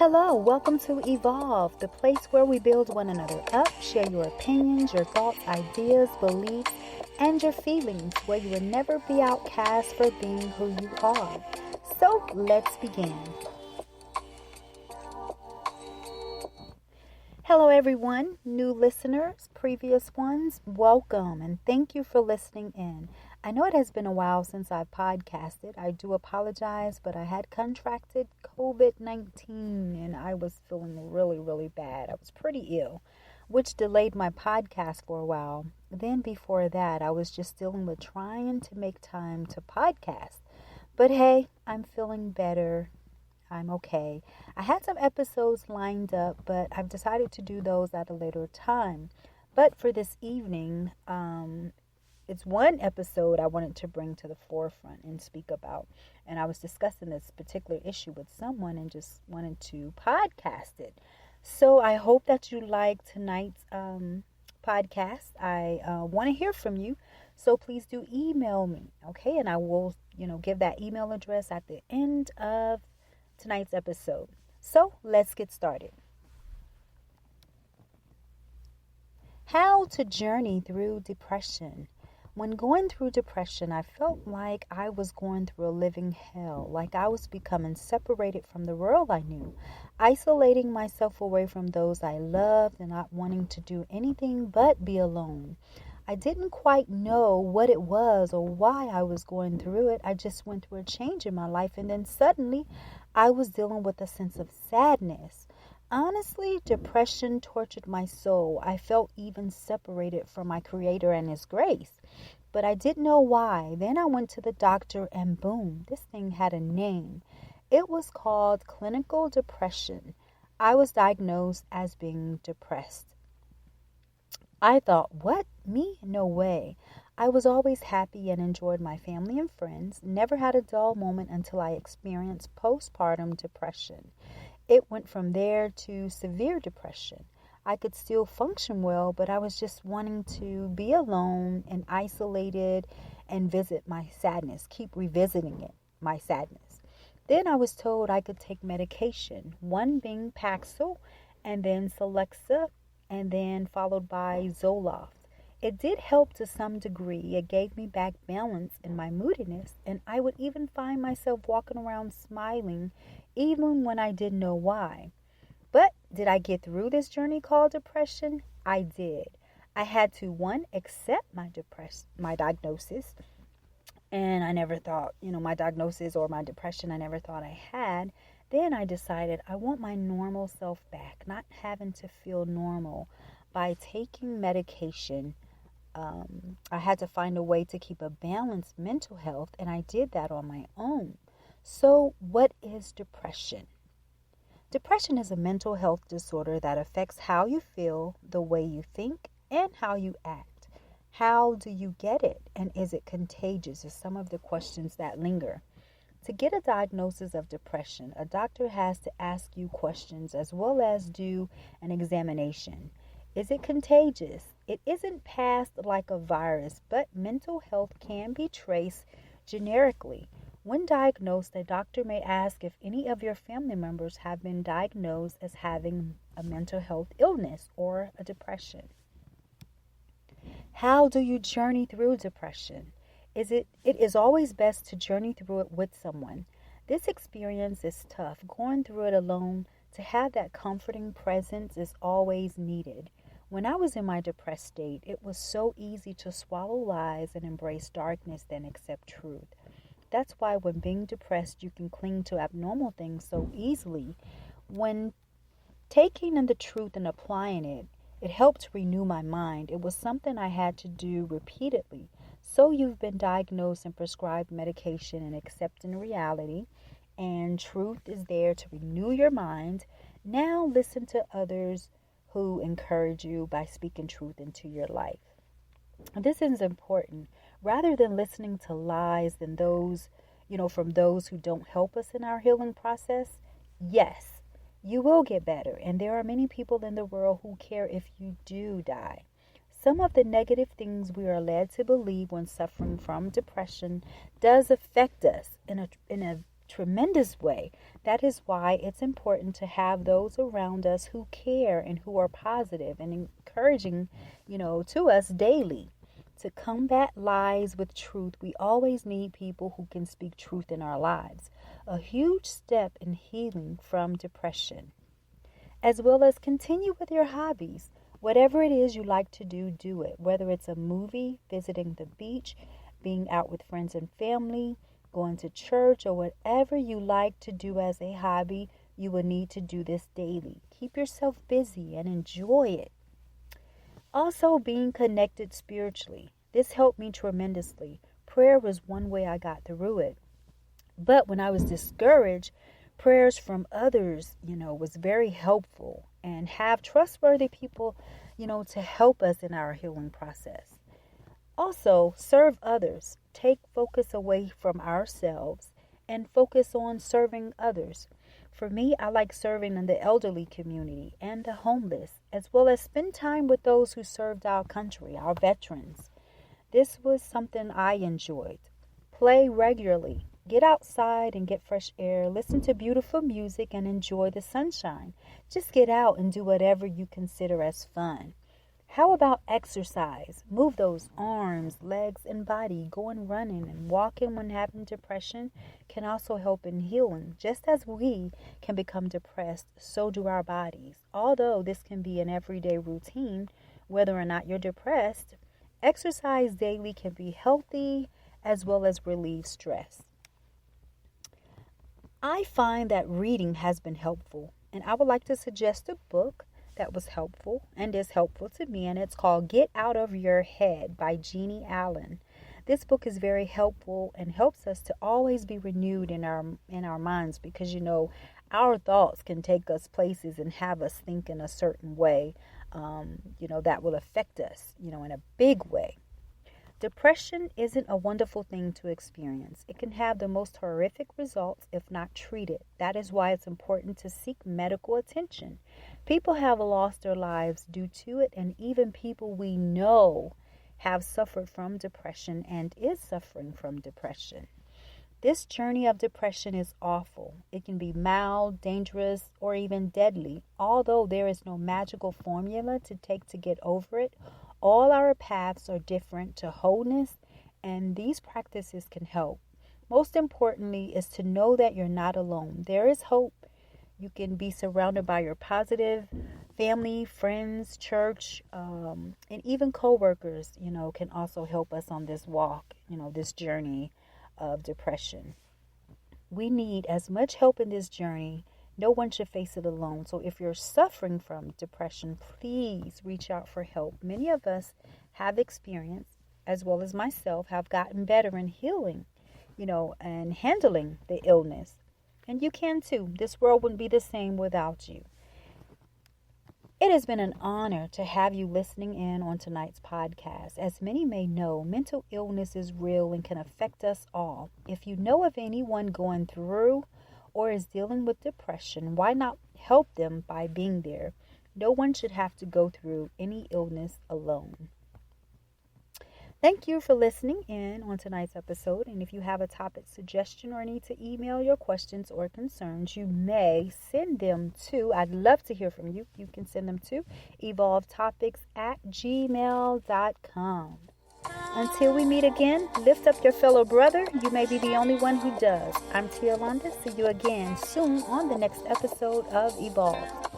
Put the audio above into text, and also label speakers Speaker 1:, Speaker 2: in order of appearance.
Speaker 1: Hello, welcome to Evolve, the place where we build one another up, share your opinions, your thoughts, ideas, beliefs, and your feelings, where you will never be outcast for being who you are. So let's begin. Hello, everyone, new listeners, previous ones, welcome, and thank you for listening in. I know it has been a while since I've podcasted. I do apologize, but I had contracted COVID-19 and I was feeling really bad. I was pretty ill, which delayed my podcast for a while. Then before that, I was just dealing with trying to make time to podcast. But hey, I'm feeling better. I'm okay. I had some episodes lined up, but I've decided to do those at a later time. But for this evening, it's one episode I wanted to bring to the forefront and speak about. And I was discussing this particular issue with someone and just wanted to podcast it. So I hope that you like tonight's podcast. I want to hear from you. So please do email me, okay? And I will, give that email address at the end of tonight's episode. So let's get started. How to journey through depression. When going through depression, I felt like I was going through a living hell, like I was becoming separated from the world I knew, isolating myself away from those I loved and not wanting to do anything but be alone. I didn't quite know what it was or why I was going through it. I just went through a change in my life, and then suddenly I was dealing with a sense of sadness. Honestly, depression tortured my soul. I felt even separated from my Creator and His grace. But I didn't know why. Then I went to the doctor and boom, this thing had a name. It was called clinical depression. I was diagnosed as being depressed. I thought, what? Me? No way. I was always happy and enjoyed my family and friends. Never had a dull moment until I experienced postpartum depression. It went from there to severe depression. I could still function well, but I was just wanting to be alone and isolated and visit my sadness, keep revisiting it, my sadness. Then I was told I could take medication, one being Paxil and then Celexa, and then followed by Zoloft. It did help to some degree. It gave me back balance in my moodiness, and I would even find myself walking around smiling even when I didn't know why. But did I get through this journey called depression? I did. I had to, one, accept my diagnosis, and I never thought, my diagnosis or my depression, I never thought I had. Then I decided I want my normal self back, not having to feel normal by taking medication. I had to find a way to keep a balanced mental health, and I did that on my own. So what is depression? Depression is a mental health disorder that affects how you feel, the way you think, and how you act. How do you get it? And is it contagious? Are some of the questions that linger. To get a diagnosis of depression, a doctor has to ask you questions as well as do an examination. Is it contagious? It isn't passed like a virus, but mental health can be traced generically. When diagnosed, a doctor may ask if any of your family members have been diagnosed as having a mental health illness or a depression. How do you journey through depression? It is always best to journey through it with someone. This experience is tough. Going through it alone, to have that comforting presence is always needed. When I was in my depressed state, it was so easy to swallow lies and embrace darkness than accept truth. That's why when being depressed, you can cling to abnormal things so easily. When taking in the truth and applying it, it helped to renew my mind. It was something I had to do repeatedly. So you've been diagnosed and prescribed medication and accepting reality, and truth is there to renew your mind. Now listen to others who encourage you by speaking truth into your life. This is important. Rather than listening to lies than those, from those who don't help us in our healing process, yes, you will get better. And there are many people in the world who care if you do die. Some of the negative things we are led to believe when suffering from depression does affect us in a tremendous way. That is why it's important to have those around us who care and who are positive and encouraging, to us daily. To combat lies with truth, we always need people who can speak truth in our lives. A huge step in healing from depression. As well as continue with your hobbies. Whatever it is you like to do, do it. Whether it's a movie, visiting the beach, being out with friends and family, going to church, or whatever you like to do as a hobby, you will need to do this daily. Keep yourself busy and enjoy it. Also, being connected spiritually. This helped me tremendously. Prayer was one way I got through it. But when I was discouraged, prayers from others, was very helpful. And have trustworthy people, to help us in our healing process. Also, serve others. Take focus away from ourselves and focus on serving others. For me, I like serving in the elderly community and the homeless, as well as spend time with those who served our country, our veterans. This was something I enjoyed. Play regularly. Get outside and get fresh air. Listen to beautiful music and enjoy the sunshine. Just get out and do whatever you consider as fun. How about exercise? Move those arms, legs, and body. Going running and walking when having depression can also help in healing. Just as we can become depressed, so do our bodies. Although this can be an everyday routine, whether or not you're depressed, exercise daily can be healthy as well as relieve stress. I find that reading has been helpful, and I would like to suggest a book that was helpful and is helpful to me, and it's called Get Out of Your Head by Jeannie Allen. This book is very helpful and helps us to always be renewed in our minds, because our thoughts can take us places and have us think in a certain way that will affect us in a big way. Depression isn't a wonderful thing to experience. It can have the most horrific results if not treated. That is why it's important to seek medical attention. People have lost their lives due to it, and even people we know have suffered from depression and is suffering from depression. This journey of depression is awful. It can be mild, dangerous, or even deadly. Although there is no magical formula to take to get over it, all our paths are different to wholeness, and these practices can help. Most importantly is to know that you're not alone. There is hope. You can be surrounded by your positive family, friends, church, and even co-workers, can also help us on this walk, this journey of depression. We need as much help in this journey. No one should face it alone. So if you're suffering from depression, please reach out for help. Many of us have experienced, as well as myself, have gotten better in healing, and handling the illness. And you can too. This world wouldn't be the same without you. It has been an honor to have you listening in on tonight's podcast. As many may know, mental illness is real and can affect us all. If you know of anyone going through or is dealing with depression, why not help them by being there? No one should have to go through any illness alone. Thank you for listening in on tonight's episode. And if you have a topic suggestion or need to email your questions or concerns, you may send them to, I'd love to hear from you. You can send them to evolvetopics@gmail.com. Until we meet again, lift up your fellow brother. You may be the only one who does. I'm Tialonda. See you again soon on the next episode of Evolve.